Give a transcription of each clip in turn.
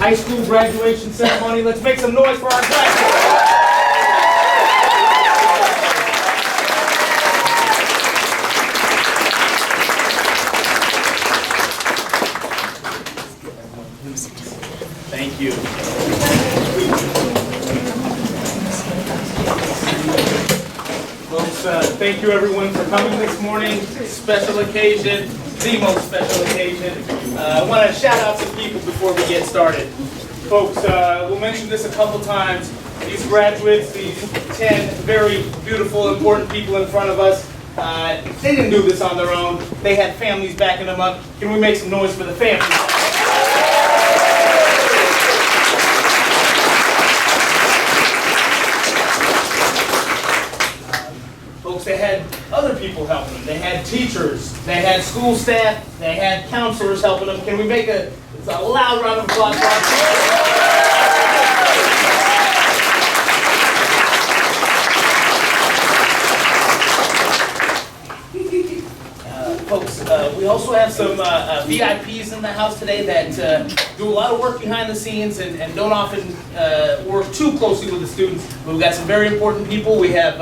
high school graduation ceremony. Let's make some noise for our graduates. Thank you. Folks, thank you everyone for coming this morning. Special occasion, the most special occasion. I want to shout out some people before we get started. Folks, we'll mention this a couple times. These graduates, these 10 very beautiful, important people in front of us, they didn't do this on their own. They had families backing them up. Can we make some noise for the families? Folks, they had other people helping them. They had teachers, they had school staff, they had counselors helping them. Can we make a loud round of applause for our folks, we also have some VIPs in the house today that do a lot of work behind the scenes and don't often work too closely with the students. But we've got some very important people. We have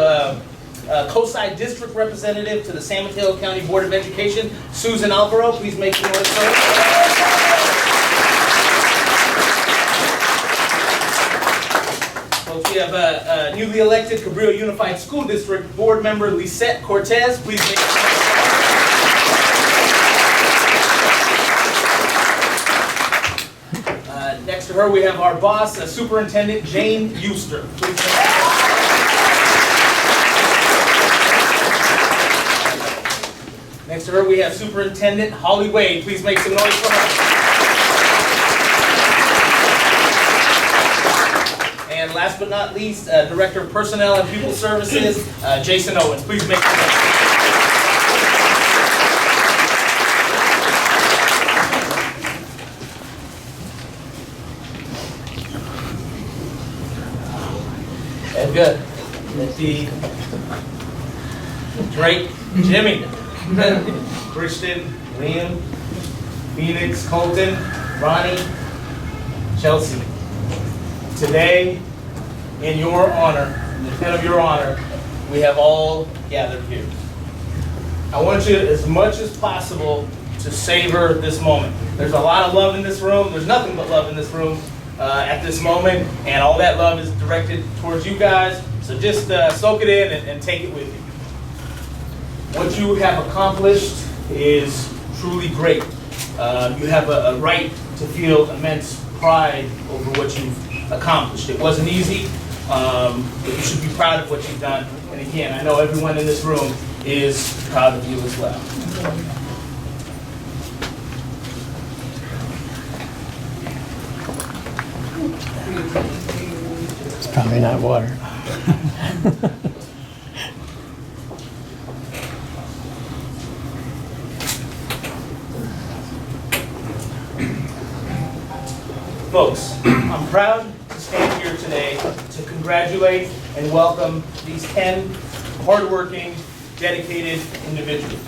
Cosi District Representative to the San Mateo County Board of Education, Susan Alvaro. Please make some noise for her. Folks, we have a newly elected Cabrillo Unified School District Board Member, Lisette Cortez. Please make some noise. Next to her, we have our boss, Superintendent Jane Euster. Please make some noise. Next to her, we have Superintendent Holly Wade. Please make some noise for her. And last but not least, Director of Personnel and Pupil Services, Jason Owens. Please make some noise. And good. Let's see. Drake, Jimmy. Christian, Liam, Phoenix, Colton, Ronnie, Chelsea. Today, in your honor, in the pen of your honor, we have all gathered here. I want you, as much as possible, to savor this moment. There's a lot of love in this room. There's nothing but love in this room at this moment, and all that love is directed towards you guys. So just soak it in and take it with you. What you have accomplished is truly great. You have a right to feel immense pride over what you've accomplished. It wasn't easy, but you should be proud of what you've done. And again, I know everyone in this room is proud of you as well. It's probably not water. Folks, I'm proud to stand here today to congratulate and welcome these 10 hardworking, dedicated individuals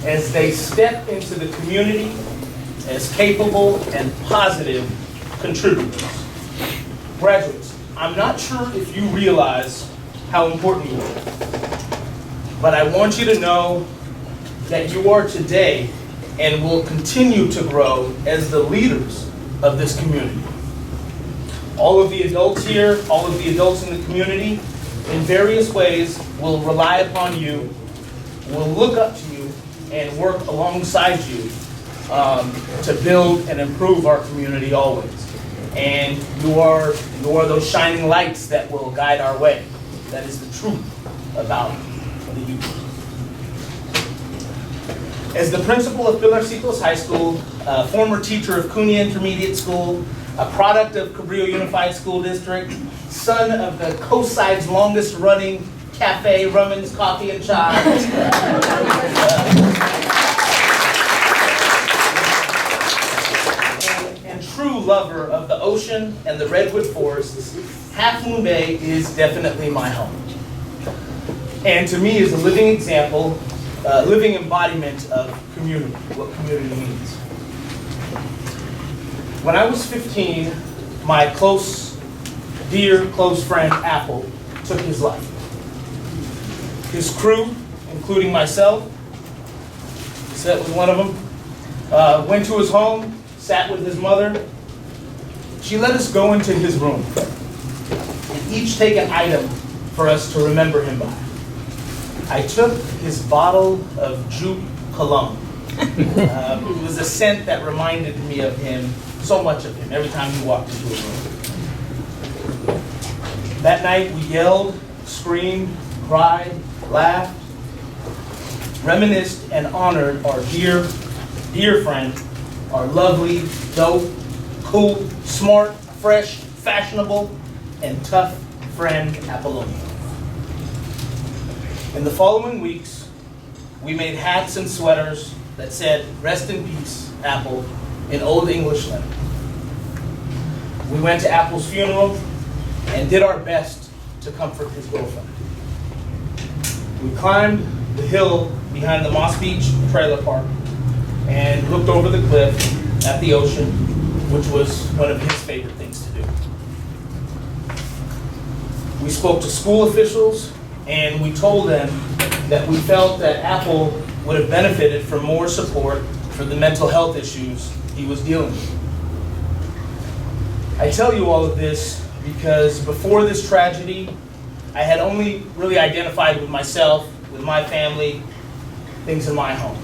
as they step into the community as capable and positive contributors. Graduates, I'm not sure if you realize how important you are, but I want you to know that you are today and will continue to grow as the leaders of this community. All of the adults here, all of the adults in the community, in various ways, will rely upon you, will look up to you, and work alongside you to build and improve our community always. And you are those shining lights that will guide our way. That is the truth about the youth. As the principal of Pilarcitos High School, a former teacher of Cunha Intermediate School, a product of Cabrillo Unified School District, son of the Coast's longest running cafe, Rumman's Coffee and Chai, and true lover of the ocean and the redwood forests, Half Moon Bay is definitely my home. And to me is a living example, living embodiment of community, what community means. When I was 15, my dear close friend Apple took his life. His crew, including myself, Seth was one of them, went to his home, sat with his mother. She let us go into his room and each take an item for us to remember him by. I took his bottle of Juke cologne. It was a scent that reminded me of him, so much of him, every time he walked into a room. That night we yelled, screamed, cried, laughed, reminisced, and honored our dear, dear friend, our lovely, dope, cool, smart, fresh, fashionable, and tough friend, Apollonia. In the following weeks, we made hats and sweaters that said, "Rest in peace, Apple," in Old English letter. We went to Apple's funeral and did our best to comfort his girlfriend. We climbed the hill behind the Moss Beach trailer park and looked over the cliff at the ocean, which was one of his favorite things to do. We spoke to school officials and we told them that we felt that Apple would have benefited from more support for the mental health issues he was dealing with. I tell you all of this because before this tragedy, I had only really identified with myself, with my family, things in my home.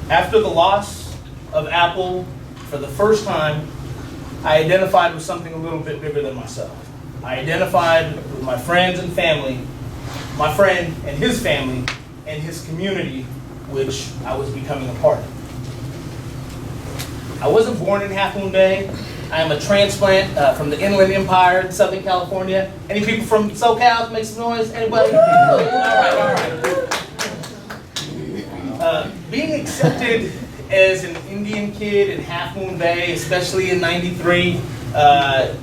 After the loss of Apple, for the first time, I identified with something a little bit bigger than myself. I identified with my friends and family, my friend and his family, and his community, which I was becoming a part of. I wasn't born in Half Moon Bay. I am a transplant from the Inland Empire in Southern California. Any people from SoCal? Make some noise. Anybody? All right. Being accepted as an Indian kid in Half Moon Bay, especially in '93,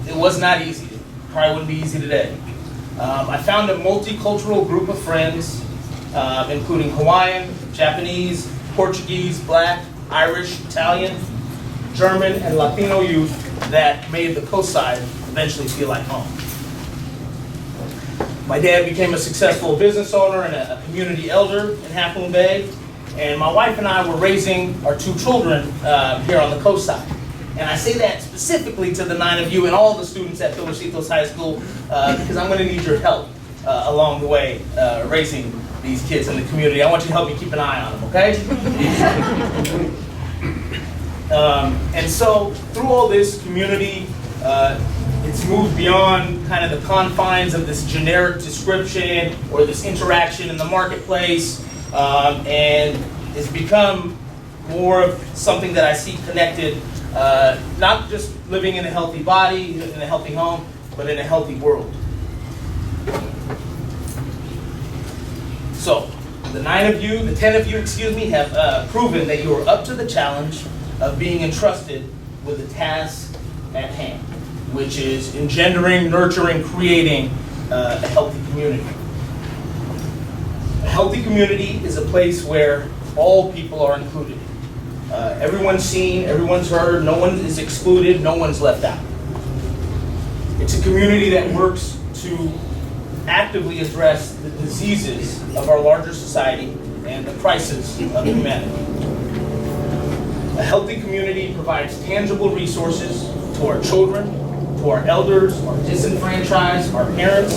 it was not easy. Probably wouldn't be easy today. I found a multicultural group of friends, including Hawaiian, Japanese, Portuguese, Black, Irish, Italian, German, and Latino youth that made the coast side eventually feel like home. My dad became a successful business owner and a community elder in Half Moon Bay, and my wife and I were raising our 2 children here on the coast side. And I say that specifically to the 9 of you and all the students at Pilarcitos High School because I'm going to need your help along the way raising these kids in the community. I want you to help me keep an eye on them, okay? And so through all this community, it's moved beyond kind of the confines of this generic description or this interaction in the marketplace, and it's become more of something that I see connected, not just living in a healthy body, in a healthy home, but in a healthy world. So, the 10 of you, have proven that you are up to the challenge of being entrusted with the task at hand, which is engendering, nurturing, creating a healthy community. A healthy community is a place where all people are included. Everyone's seen, everyone's heard, no one is excluded, no one's left out. It's a community that works to actively address the diseases of our larger society and the crisis of humanity. A healthy community provides tangible resources to our children, to our elders, our disenfranchised, our parents.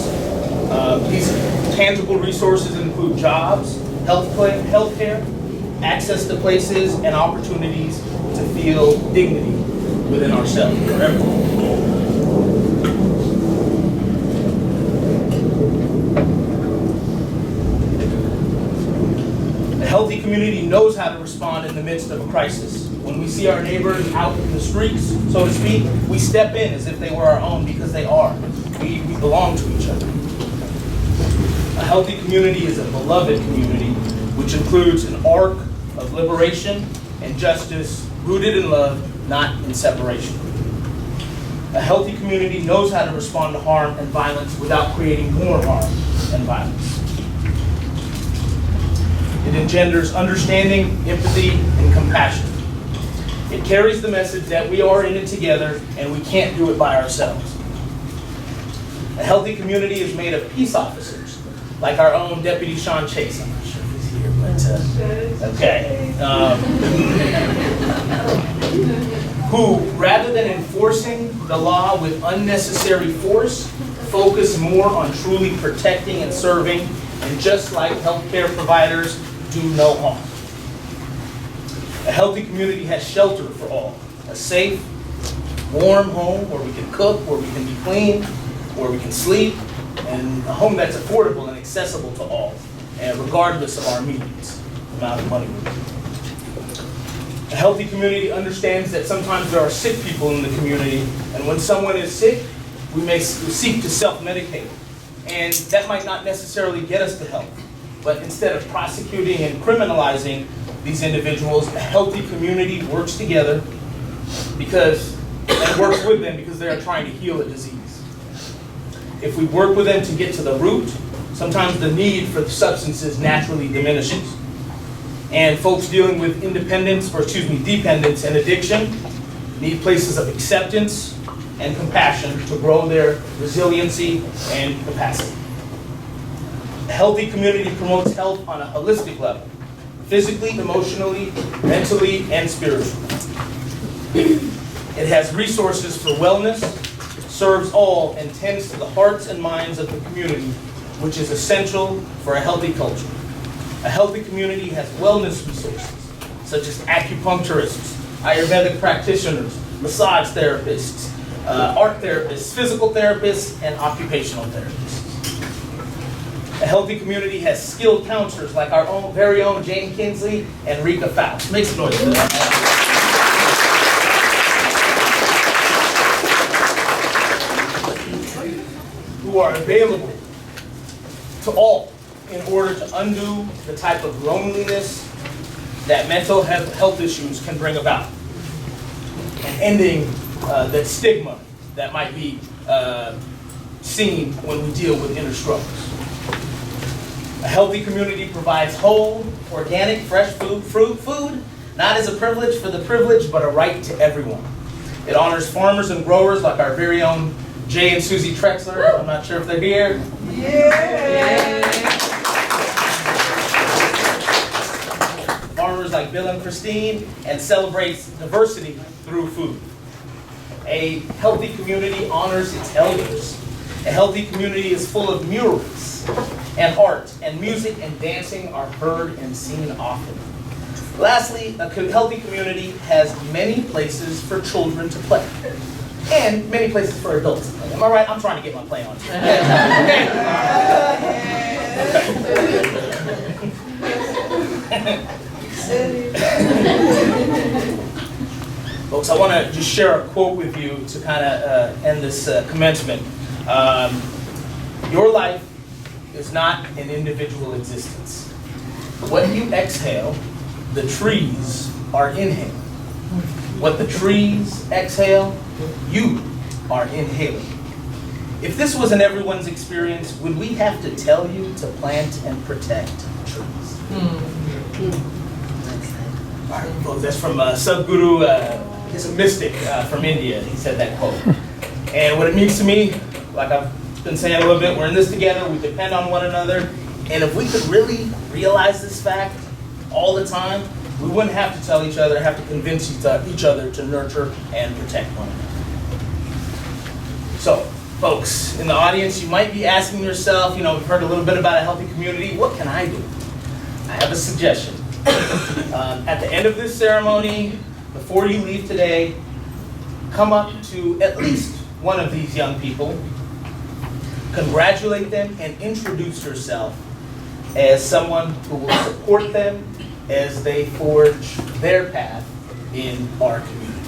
These tangible resources include jobs, healthcare, access to places and opportunities to feel dignity within ourselves for everyone. A healthy community knows how to respond in the midst of a crisis. When we see our neighbors out in the streets, so to speak, we step in as if they were our own because they are. We belong to each other. A healthy community is a beloved community, which includes an arc of liberation and justice rooted in love, not in separation. A healthy community knows how to respond to harm and violence without creating more harm and violence. It engenders understanding, empathy, and compassion. It carries the message that we are in it together and we can't do it by ourselves. A healthy community is made of peace officers, like our own Deputy Sean Chase. I'm not sure if he's here, but okay. Who, rather than enforcing the law with unnecessary force, focus more on truly protecting and serving, and just like healthcare providers, do no harm. A healthy community has shelter for all, a safe, warm home where we can cook, where we can be clean, where we can sleep, and a home that's affordable and accessible to all, and regardless of our means, the amount of money we have. A healthy community understands that sometimes there are sick people in the community, and when someone is sick, we may seek to self-medicate. And that might not necessarily get us to help, but instead of prosecuting and criminalizing these individuals, a healthy community works together and works with them because they are trying to heal a disease. If we work with them to get to the root, sometimes the need for the substances naturally diminishes. And folks dealing with dependence and addiction need places of acceptance and compassion to grow their resiliency and capacity. A healthy community promotes health on a holistic level, physically, emotionally, mentally, and spiritually. It has resources for wellness, serves all, and tends to the hearts and minds of the community, which is essential for a healthy culture. A healthy community has wellness resources, such as acupuncturists, Ayurvedic practitioners, massage therapists, art therapists, physical therapists, and occupational therapists. A healthy community has skilled counselors like our very own Jane Kinsley and Rika Faust. Make some noise for that. Who are available to all in order to undo the type of loneliness that mental health issues can bring about, and ending that stigma that might be seen when we deal with inner struggles. A healthy community provides whole, organic, fresh food, not as a privilege for the privileged, but a right to everyone. It honors farmers and growers like our very own Jay and Susie Trexler. I'm not sure if they're here. Yeah. Farmers like Bill and Christine, and celebrates diversity through food. A healthy community honors its elders. A healthy community is full of murals, and art, and music and dancing are heard and seen often. Lastly, a healthy community has many places for children to play, and many places for adults to play. Am I right? I'm trying to get my play on. Folks, I want to just share a quote with you to kind of end this commencement. Your life is not an individual existence. What you exhale, the trees are inhaling. What the trees exhale, you are inhaling. If this wasn't everyone's experience, would we have to tell you to plant and protect trees? All right, folks, that's from Sadhguru, he's a mystic from India. He said that quote. And what it means to me, like I've been saying a little bit, we're in this together, we depend on one another, and if we could really realize this fact all the time, we wouldn't have to tell each other, have to convince each other to nurture and protect one another. So, folks, in the audience, you might be asking yourself, we've heard a little bit about a healthy community, what can I do? I have a suggestion. At the end of this ceremony, before you leave today, come up to at least one of these young people, congratulate them, and introduce yourself as someone who will support them as they forge their path in our community.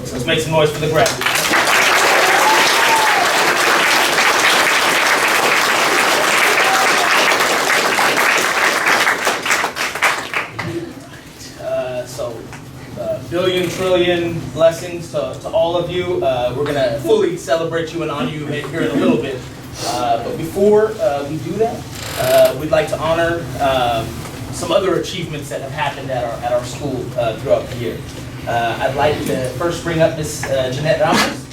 So let's make some noise for the graduates. Billion, trillion blessings to all of you. We're going to fully celebrate you and honor you here in a little bit. But before we do that, we'd like to honor some other achievements that have happened at our school throughout the year. I'd like to first bring up Ms. Jeanette Ramos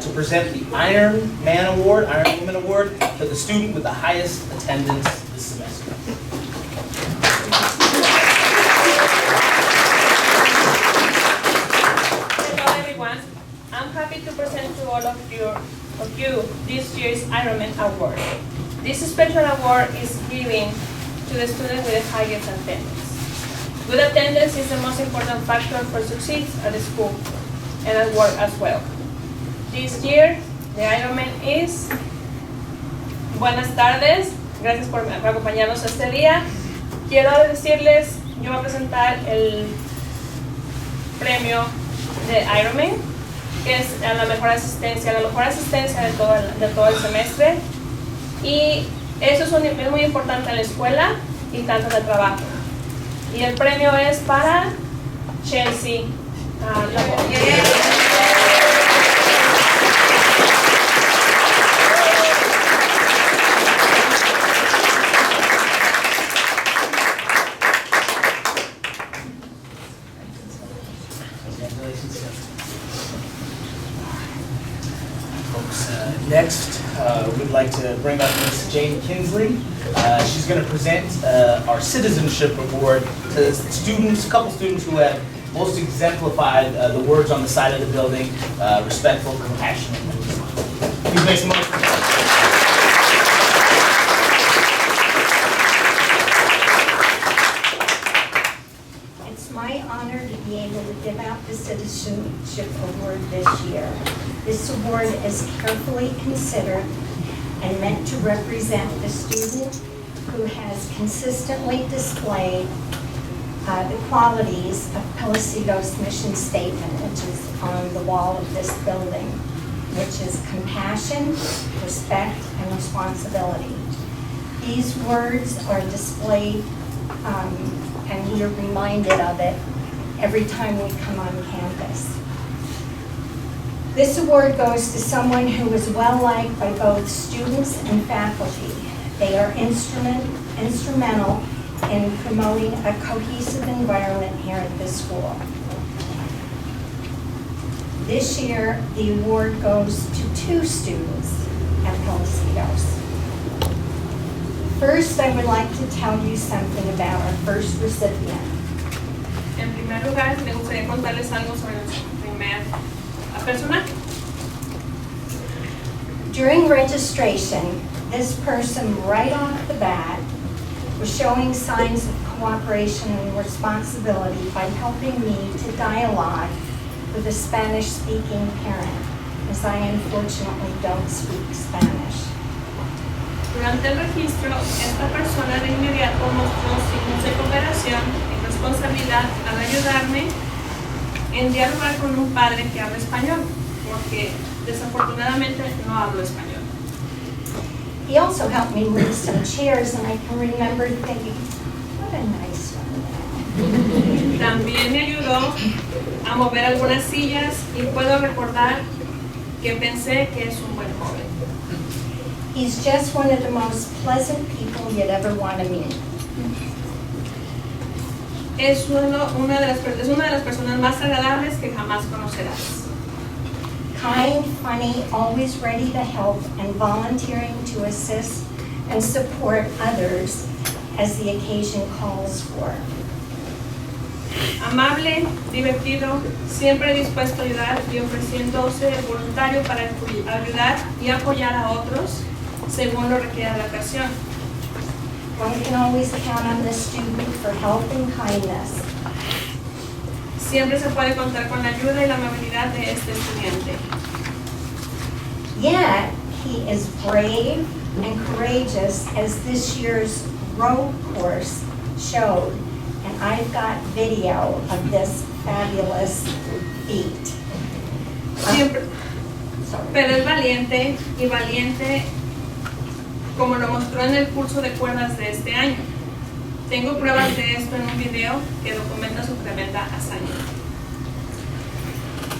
to present the Iron Man Award, Iron Woman Award, to the student with the highest attendance this semester. Hello everyone. I'm happy to present to all of you this year's Ironman Award. This special award is given to the student with the highest attendance. Good attendance is the most important factor for success at the school and at work as well. This year, the Ironman is... Buenas tardes, gracias por acompañarnos este día. Quiero decirles, yo voy a presentar el premio de Ironman, que es a la mejor asistencia de todo el semestre. Y eso es muy importante en la escuela y tanto en el trabajo. Y el premio es para Chelsea Lobo. Next, we'd like to bring up Ms. Jane Kinsley. She's going to present our Citizenship Award to students, a couple students who have most exemplified the words on the side of the building, respectful, compassionate, and responsible. Please make some noise. It's my honor to be able to give out the Citizenship Award this year. This award is carefully considered and meant to represent the student who has consistently displayed the qualities of Pilarcitos' mission statement, which is on the wall of this building, which is compassion, respect, and responsibility. These words are displayed and we are reminded of it every time we come on campus. This award goes to someone who is well-liked by both students and faculty. They are instrumental in promoting a cohesive environment here at this school. This year, the award goes to 2 students at Pilarcitos. First, I would like to tell you something about our first recipient. En primer lugar, me gustaría contarles algo sobre nuestra primera persona. During registration, this person right off the bat was showing signs of cooperation and responsibility by helping me to dialogue with a Spanish-speaking parent, as I unfortunately don't speak Spanish. Durante el registro, esta persona de inmediato mostró signos de cooperación y responsabilidad al ayudarme en dialogar con un padre que habla español, porque desafortunadamente no hablo español. He also helped me move some chairs, and I can remember thinking, what a nice one. También me ayudó a mover algunas sillas y puedo recordar que pensé que es un buen joven. He's just one of the most pleasant people you'd ever want to meet. Es una de las personas más agradables que jamás conocerás. Kind, funny, always ready to help, and volunteering to assist and support others as the occasion calls for. Amable, divertido, siempre dispuesto a ayudar y ofreciéndose voluntario para ayudar y apoyar a otros según lo requiera la ocasión. One can always count on the student for help and kindness. Siempre se puede contar con la ayuda y la amabilidad de este estudiante. Yet, he is brave and courageous, as this year's road course showed, and I've got video of this fabulous feat. Pero es valiente y valiente como lo mostró en el curso de cuerdas de este año. Tengo pruebas de esto en un video que documenta su tremenda hazaña.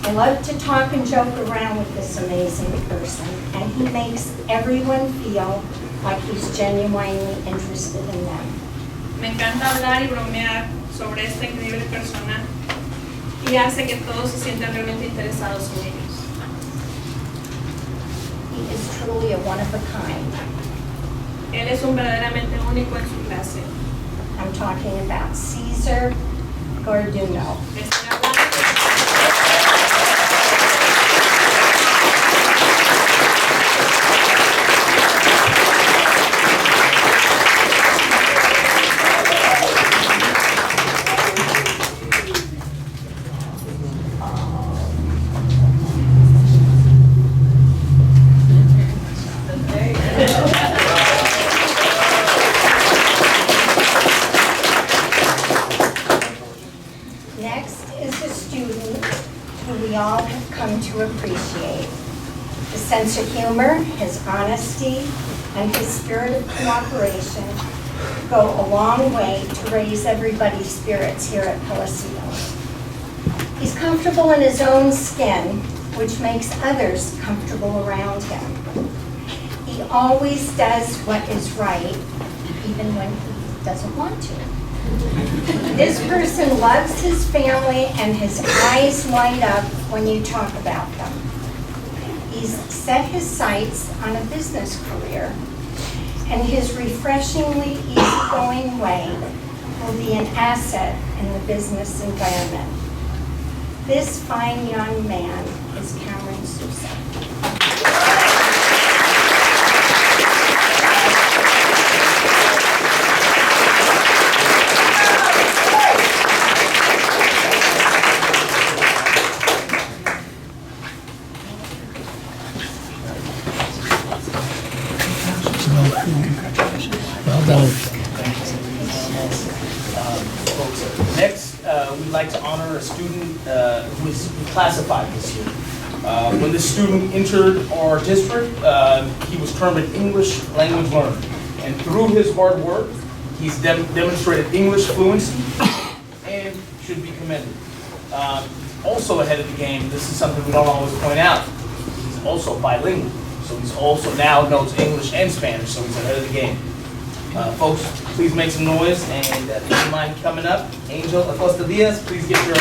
I love to talk and joke around with this amazing person, and he makes everyone feel like he's genuinely interested in them. Me encanta hablar y bromear sobre esta increíble persona y hace que todos se sientan realmente interesados en ellos. He is truly a one of a kind. Él es un verdaderamente único en su clase. I'm talking about Caesar Garduno. Estoy hablando Next is a student who we all have come to appreciate. His sense of humor, his honesty, and his spirit of cooperation go a long way to raise everybody's spirits here at Pilarcitos. He's comfortable in his own skin, which makes others comfortable around him. He always does what is right, even when he doesn't want to. This person loves his family and his eyes light up when you talk about them. He's set his sights on a business career, and his refreshingly easygoing way will be an asset in the business environment. This fine young man is Cameron Sousa. Well done. Folks, next, we'd like to honor a student who is classified this year. When this student entered our district, he was termed an English language learner. And through his hard work, he's demonstrated English fluency and should be commended. Also ahead of the game, this is something we don't always point out, he's also bilingual. So he's also now knows English and Spanish, so he's ahead of the game. Folks, please make some noise, and if you mind coming up, Angel Acosta Diaz, please get your...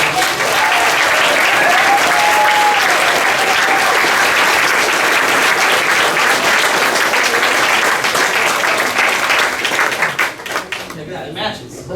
Look at that, it matches.